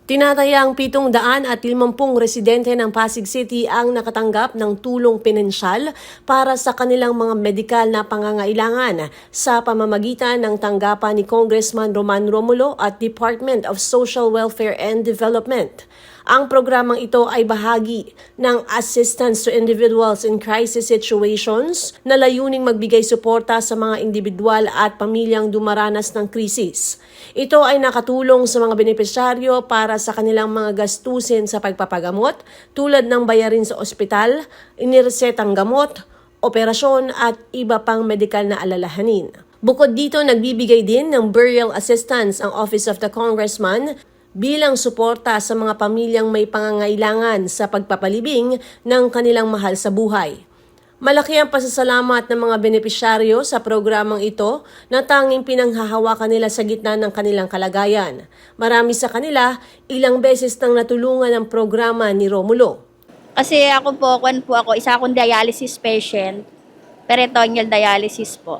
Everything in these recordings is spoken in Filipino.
Tinatayang 750 residente ng Pasig City ang nakatanggap ng tulong pinansyal para sa kanilang mga medikal na pangangailangan sa pamamagitan ng tanggapan ni Congressman Roman Romulo at Department of Social Welfare and Development. Ang programang ito ay bahagi ng Assistance to Individuals in Crisis Situations na layuning magbigay suporta sa mga individual at pamilyang dumaranas ng krisis. Ito ay nakatulong sa mga benepisyaryo para sa kanilang mga gastusin sa pagpapagamot tulad ng bayarin sa ospital, iniresetang gamot, operasyon at iba pang medikal na alalahanin. Bukod dito, nagbibigay din ng burial assistance ang Office of the Congressman bilang suporta sa mga pamilyang may pangangailangan sa pagpapalibing ng kanilang mahal sa buhay. Malaki ang pasasalamat ng mga benepisyaryo sa programang ito na tanging pinanghahawakan nila sa gitna ng kanilang kalagayan. Marami sa kanila, ilang beses nang natulungan ang programa ni Romulo. Kasi ako, isa akong dialysis patient, peritoneal dialysis po.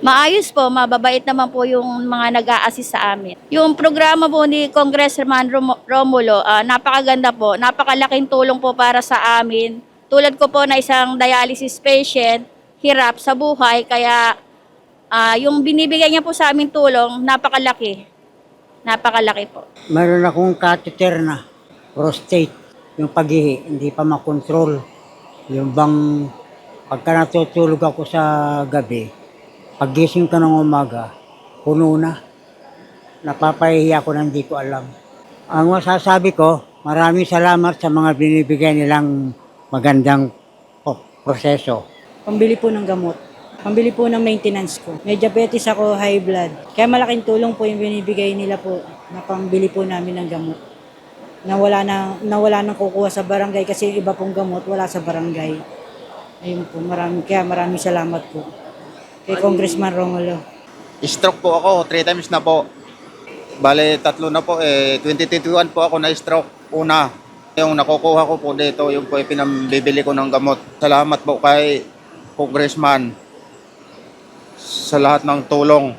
Maayos po, mababait naman po yung mga nag-a-assist sa amin. Yung programa po ni Congressman Romulo, napakaganda po, napakalaking tulong po para sa amin. Tulad ko po na isang dialysis patient, hirap sa buhay, kaya yung binibigay niya po sa amin tulong, napakalaki. Napakalaki po. Meron akong catheter na prostate, yung paghihi, hindi pa makontrol. Yung bang pagka natutulog ako sa gabi, paggising ko ng umaga, puno na. Napapahiya ako na hindi ko alam. Ang masasabi ko, maraming salamat sa mga binibigay nilang magandang proseso. Pambili po ng gamot. Pambili po ng maintenance ko. May diabetes ako, high blood. Kaya malaking tulong po yung binibigay nila po na pambili po namin ng gamot. Nawala nang kukuha sa barangay kasi yung iba pong gamot wala sa barangay. Ayun po, maraming salamat po kay Congressman Romulo. Stroke po ako, 3 times na po. Bale, 3 na po. 2021 po ako na-stroke. Una, yung nakukuha ko po dito, yung po pinambibili ko ng gamot. Salamat po kay Congressman sa lahat ng tulong.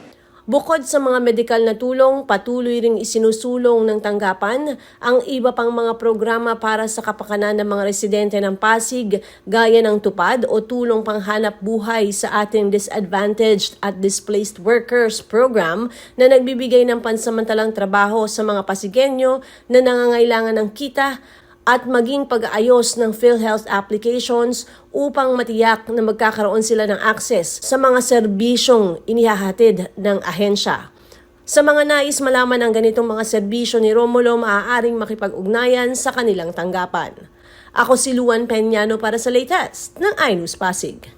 Bukod sa mga medikal na tulong, patuloy ring isinusulong ng tanggapan ang iba pang mga programa para sa kapakanan ng mga residente ng Pasig gaya ng tupad o tulong panghanap buhay sa ating Disadvantaged at Displaced Workers Program na nagbibigay ng pansamantalang trabaho sa mga Pasigenyo na nangangailangan ng kita at maging pag-aayos ng PhilHealth applications upang matiyak na magkakaroon sila ng access sa mga serbisyong inihahatid ng ahensya. Sa mga nais malaman ang ganitong mga serbisyo ni Romulo, maaaring makipag-ugnayan sa kanilang tanggapan. Ako si Luan Peñano para sa latest ng iNews Pasig.